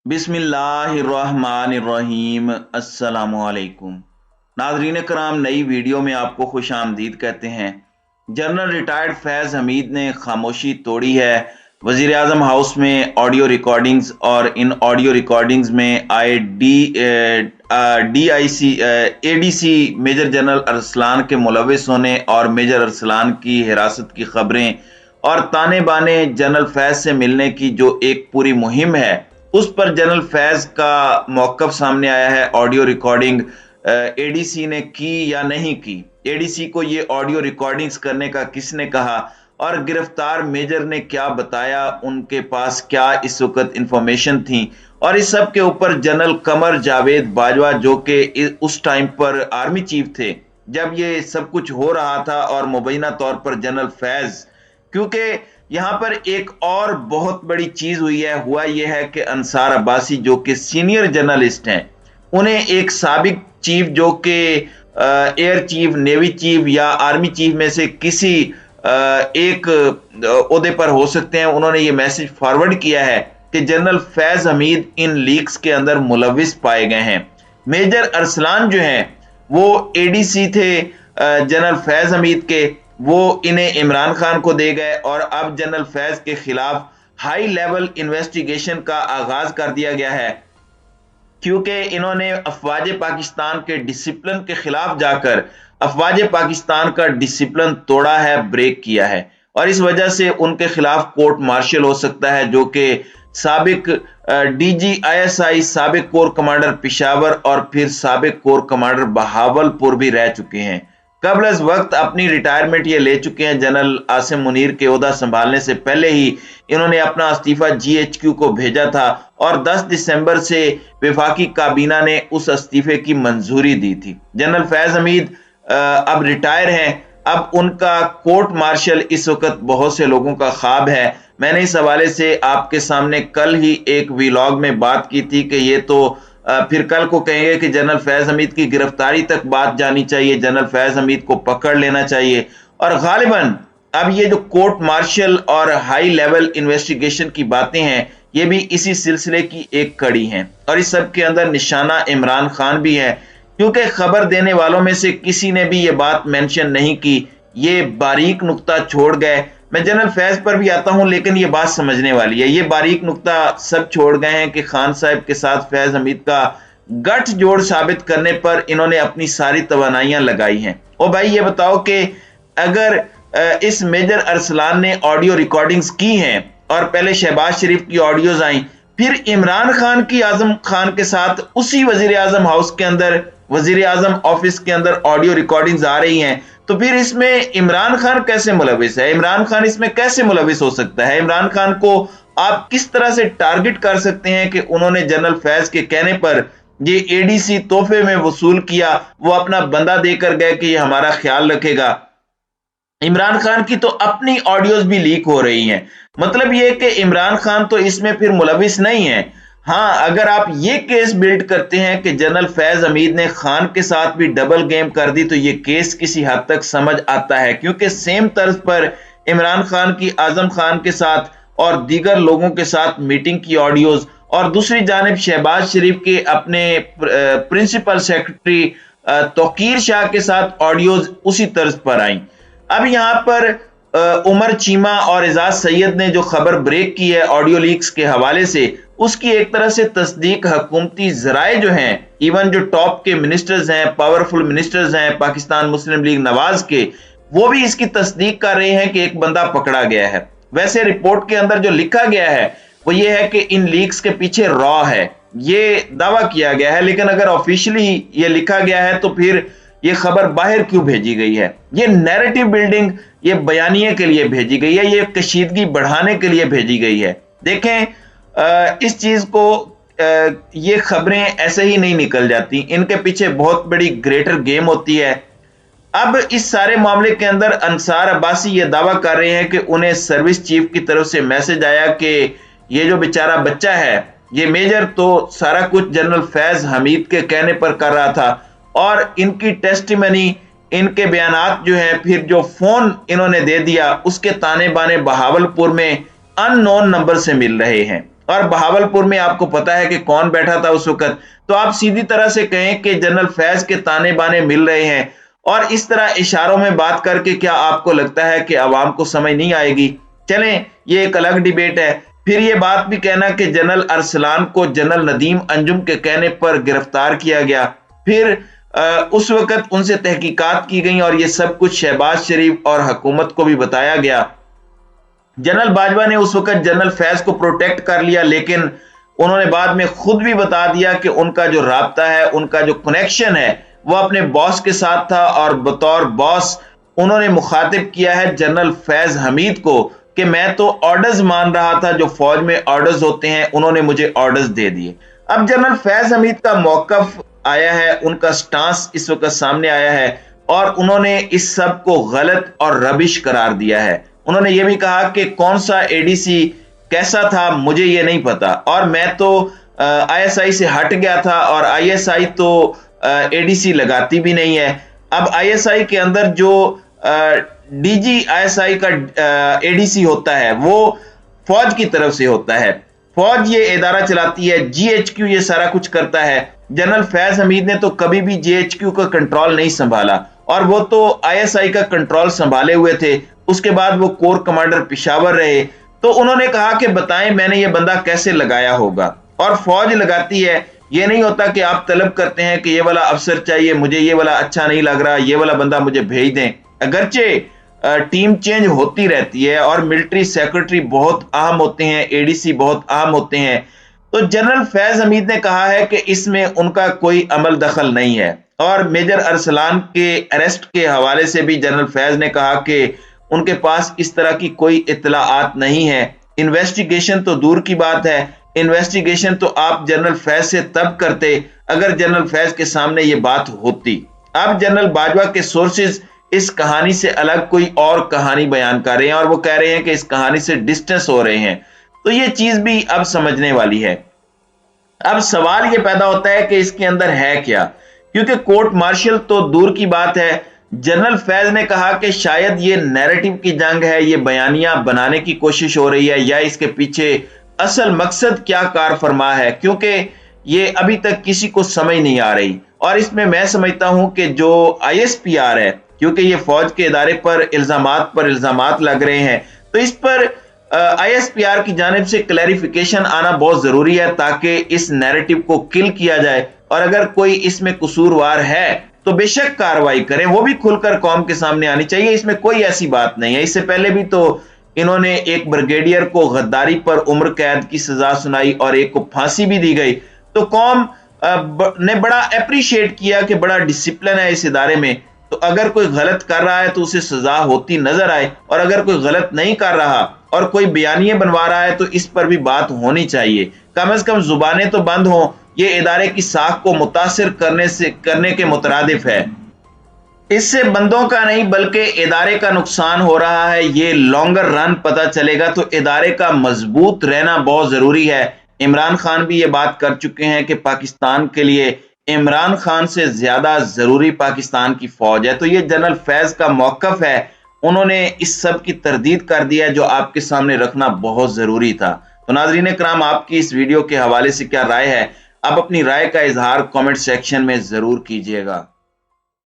बिस्मिल्लाहिर्रहमानिर्रहीम। अस्सलामुअलैकुम नाज़रीन कराम, नई वीडियो में आपको खुश आमदीद कहते हैं। जनरल रिटायर्ड फैज़ हमीद ने खामोशी तोड़ी है। वज़ीर आज़म हाउस में ऑडियो रिकॉर्डिंग्स और इन ऑडियो रिकॉर्डिंग्स में आए ADC मेजर जनरल अरसलान के मुलविस होने और मेजर अरसलान की हिरासत की खबरें और ताने बाने जनरल फैज़ से मिलने की जो एक पूरी मुहिम है, उस पर जनरल फैज़ का मौक़िफ़ सामने आया है। ऑडियो रिकॉर्डिंग एडीसी ने की या नहीं की, एडीसी को ये ऑडियो रिकॉर्डिंग्स करने का किसने कहा और गिरफ्तार मेजर ने क्या बताया, उनके पास क्या इस वक्त इंफॉर्मेशन थी, और इस सब के ऊपर जनरल कमर जावेद बाजवा जो कि उस टाइम पर आर्मी चीफ थे जब ये सब कुछ हो रहा था, और मुबैना तौर पर जनरल फैज़, क्योंकि यहां पर एक और बहुत बड़ी चीज हुआ यह है कि अंसार अब्बासी जो कि सीनियर जर्नलिस्ट हैं, उन्हें एक साबिक चीफ जो कि एयर चीफ, नेवी चीफ या आर्मी चीफ में से किसी एक ओहदे पर हो सकते हैं, उन्होंने ये मैसेज फॉरवर्ड किया है कि जनरल फैज हमीद इन लीक्स के अंदर मुलविस पाए गए हैं। मेजर अरसलान जो हैं वो एडीसी थे जनरल फैज हमीद के, वो इन्हें इमरान खान को दे गए और अब जनरल फैज के खिलाफ हाई लेवल इन्वेस्टिगेशन का आगाज कर दिया गया है, क्योंकि इन्होंने अफवाज पाकिस्तान के डिसिप्लिन के खिलाफ जाकर अफवाज पाकिस्तान का डिसिप्लिन तोड़ा है, ब्रेक किया है, और इस वजह से उनके खिलाफ कोर्ट मार्शल हो सकता है, जो कि साबिक DGISI, साबिक कोर कमांडर पिशावर और फिर साबिक कोर कमांडर बहावलपुर भी रह चुके हैं। कबल अज वक्त अपनी रिटायरमेंट ये ले चुके हैं। जनरल आसिम मुनीर के ओहदा संभालने से पहले ही इन्होंने अपना इस्तीफा GHQ को भेजा था और 10 दिसंबर से वफाकी काबीना ने उस इस्तीफे की मंजूरी दी थी। जनरल फैज हमीद अब रिटायर हैं। अब उनका कोर्ट मार्शल इस वक्त बहुत से लोगों का ख्वाब है। मैंने इस हवाले से आपके सामने कल ही एक व्लॉग में बात की थी कि ये तो फिर कल को कहेंगे कि जनरल फैज हमीद की गिरफ्तारी तक बात जानी चाहिए, जनरल फैज हमीद को पकड़ लेना चाहिए, और गालिबन अब ये जो कोर्ट मार्शल और हाई लेवल इन्वेस्टिगेशन की बातें हैं, ये भी इसी सिलसिले की एक कड़ी हैं, और इस सब के अंदर निशाना इमरान खान भी है, क्योंकि खबर देने वालों में से किसी ने भी ये बात मेंशन नहीं की, ये बारीक नुक्ता छोड़ गए। मैं जनरल फैज पर भी आता हूं, लेकिन ये बात समझने वाली है। ये बारीक नुक्ता सब छोड़ गए हैं कि खान साहब के साथ फैज हमीद का गठ जोड़ साबित करने पर इन्होंने अपनी सारी तवानाइयां लगाई हैं। ओ भाई, ये बताओ कि अगर इस मेजर अरसलान ने ऑडियो रिकॉर्डिंग्स की हैं और पहले शहबाज शरीफ की ऑडियोज आई, फिर इमरान खान की आजम खान के साथ उसी वजीर आजम हाउस के अंदर, वजीर आजम ऑफिस के अंदर ऑडियो रिकॉर्डिंग्स आ रही हैं, तो फिर इसमें इमरान खान कैसे मुलविस है? इमरान खान इसमें कैसे मुलविस हो सकता है? इमरान खान को आप किस तरह से टारगेट कर सकते हैं कि उन्होंने जनरल फैज के कहने पर ये एडीसी तोहफे में वसूल किया, वो अपना बंदा देकर गए कि ये हमारा ख्याल रखेगा। इमरान खान की तो अपनी ऑडियोज भी लीक हो रही हैं। मतलब ये कि इमरान खान तो इसमें फिर मुलविस नहीं है। हाँ, अगर आप ये केस बिल्ड करते हैं कि जनरल फैज हमीद ने खान के साथ भी डबल गेम कर दी, तो ये केस किसी हद तक समझ आता है, क्योंकि सेम तर्ज पर इमरान खान की आजम खान के साथ और दीगर लोगों के साथ मीटिंग की ऑडियोज, और दूसरी जानिब शहबाज शरीफ के अपने प्रिंसिपल सेक्रेटरी तौकीर शाह के साथ ऑडियोज उसी तर्ज पर आई। अब यहां पर उमर चीमा और एजाज सैयद ने जो खबर ब्रेक की है ऑडियो लीक्स के हवाले से, उसकी एक तरह से तस्दीक हुकूमती जराए जो हैं, इवन जो टॉप के मिनिस्टर्स हैं, पावरफुल मिनिस्टर्स हैं पाकिस्तान मुस्लिम लीग नवाज के, वो भी इसकी तस्दीक कर रहे हैं कि एक बंदा पकड़ा गया है। वैसे रिपोर्ट के अंदर जो लिखा गया है वो ये है कि इन लीक्स के पीछे रॉ है, ये दावा किया गया है, लेकिन अगर ऑफिशियली ये लिखा गया है तो फिर ये खबर बाहर क्यों भेजी गई है? ये नैरेटिव बिल्डिंग, ये बयानिए के लिए भेजी गई है, ये कशीदगी बढ़ाने के लिए भेजी गई है। देखें, इस चीज को ये खबरें ऐसे ही नहीं निकल जाती, इनके पीछे बहुत बड़ी ग्रेटर गेम होती है। अब इस सारे मामले के अंदर अंसार अब्बासी ये दावा कर रहे हैं कि उन्हें सर्विस चीफ की तरफ से मैसेज आया कि ये जो बेचारा बच्चा है, ये मेजर तो सारा कुछ जनरल फैज हमीद के कहने पर कर रहा था, और इनकी टेस्टिमनी, इनके बयानात जो है, फिर जो फोन इन्होंने दे दिया, उसके ताने बाने बहावलपुर में अननोन नंबर से मिल रहे हैं। और बहावलपुर में आपको पता है कि कौन बैठा था उस वक्त। तो आप सीधी तरह से कहें कि जनरल फैज के ताने बाने मिल रहे हैं, और इस तरह इशारों में बात करके क्या आपको लगता है कि आवाम को समझ नहीं आएगी? चलें, ये एक अलग डिबेट है। फिर ये बात भी कहना कि जनरल अरसलान को जनरल नदीम अंजुम के कहने पर गिरफ्तार किया गया, फिर उस वक्त उनसे तहकीकात की गई और ये सब कुछ शहबाज शरीफ और हुकूमत को भी बताया गया। जनरल बाजवा ने उस वक्त जनरल फैज को प्रोटेक्ट कर लिया, लेकिन उन्होंने बाद में खुद भी बता दिया कि उनका जो राब्ता है, उनका जो कनेक्शन है, वो अपने बॉस के साथ था, और बतौर बॉस उन्होंने मुखातिब किया है जनरल फैज हमीद को कि मैं तो ऑर्डर्स मान रहा था, जो फौज में ऑर्डर्स होते हैं, उन्होंने मुझे ऑर्डर्स दे दिए। अब जनरल फैज हमीद का मौकफ आया है, उनका स्टांस इस वक्त सामने आया है, और उन्होंने इस सब को गलत और रबिश करार दिया है। उन्होंने ये भी कहा कि कौन सा एडीसी कैसा था मुझे ये नहीं पता, और मैं तो आईएसआई से हट गया था, और आईएसआई तो एडीसी लगाती भी नहीं है। अब आईएसआई के अंदर जो डीजी आईएसआई का एडीसी होता है वो फौज की तरफ से होता है, फौज ये इदारा चलाती है, जीएचक्यू ये सारा कुछ करता है। जनरल फैज हमीद ने तो कभी भी जीएचक्यू का कंट्रोल नहीं संभाला, और वो तो आईएसआई का कंट्रोल संभाले हुए थे। उसके बाद वो कोर कमांडर पेशावर रहे। तो उन्होंने कहा कि बताएं मैंने ये बंदा कैसे लगाया होगा, और फौज लगाती है। ये नहीं होता कि आप तलब करते हैं कि ये वाला अफसर चाहिए, मुझे ये वाला अच्छा नहीं लग रहा, ये वाला बंदा मुझे भेज दें। अगरचे टीम चेंज होती रहती है, और मिलिट्री सेक्रेटरी बहुत अहम होते हैं, एडीसी बहुत अहम होते हैं। तो जनरल फैज हमीद ने कहा है कि इसमें उनका कोई अमल दखल नहीं है, और मेजर अरसलान के अरेस्ट के हवाले से भी जनरल फैज ने कहा कि उनके पास इस तरह की कोई इत्तलाआत नहीं है। इन्वेस्टिगेशन तो दूर की बात है, इन्वेस्टिगेशन तो आप जनरल फैज से तब करते अगर जनरल फैज के सामने ये बात होती। अब जनरल बाजवा के सोर्सेज इस कहानी से अलग कोई और कहानी बयान कर रहे हैं, और वो कह रहे हैं कि इस कहानी से डिस्टेंस हो रहे हैं। तो ये चीज भी अब समझने वाली है। अब सवाल ये पैदा होता है कि इसके अंदर है क्या, क्योंकि कोर्ट मार्शल तो दूर की बात है। जनरल फैज ने कहा कि शायद ये नैरेटिव की जंग है, ये बयानियां बनाने की कोशिश हो रही है, या इसके पीछे असल मकसद क्या कार फरमा है, क्योंकि ये अभी तक किसी को समझ नहीं आ रही। और इसमें मैं समझता हूं कि जो आईएसपीआर है, क्योंकि ये फौज के इदारे पर इल्जामात लग रहे हैं, तो इस पर आईएसपीआर की जानिब से क्लैरिफिकेशन आना बहुत जरूरी है, ताकि इस नैरेटिव को किल किया जाए, और अगर कोई इसमें कसूरवार है तो बेशक कार्रवाई करें, वो भी खुलकर कौम के सामने आनी चाहिए। इसमें कोई ऐसी बात नहीं है। इससे पहले भी तो इन्होंने एक ब्रिगेडियर को गद्दारी पर उम्र कैद की सजा सुनाई, और एक को फांसी भी दी गई। तो कौम ने बड़ा अप्रिशिएट किया कि बड़ा डिसिप्लिन है इस इदारे में। तो अगर कोई गलत कर रहा है तो उसे सजा होती नजर आए, और अगर कोई गलत नहीं कर रहा और कोई बयानिए बनवा रहा है तो इस पर भी बात होनी चाहिए। कम से कम जुबानें तो बंद हों। ये इदारे की साख को मुतासिर करने के मुतरादिफ है। इससे बंदों का नहीं बल्कि इदारे का नुकसान हो रहा है। ये लॉन्गर रन पता चलेगा। तो इदारे का मजबूत रहना बहुत जरूरी है। इमरान खान भी ये बात कर चुके हैं कि पाकिस्तान के लिए इमरान खान से ज्यादा जरूरी पाकिस्तान की फौज है। तो ये जनरल फैज का मौकफ है, उन्होंने इस सब की तरदीद कर दिया है, जो आपके सामने रखना बहुत जरूरी था। तो नाज़रीन कराम, आपकी इस वीडियो के हवाले से क्या राय है? आप अपनी राय का इजहार कमेंट सेक्शन में जरूर कीजिएगा।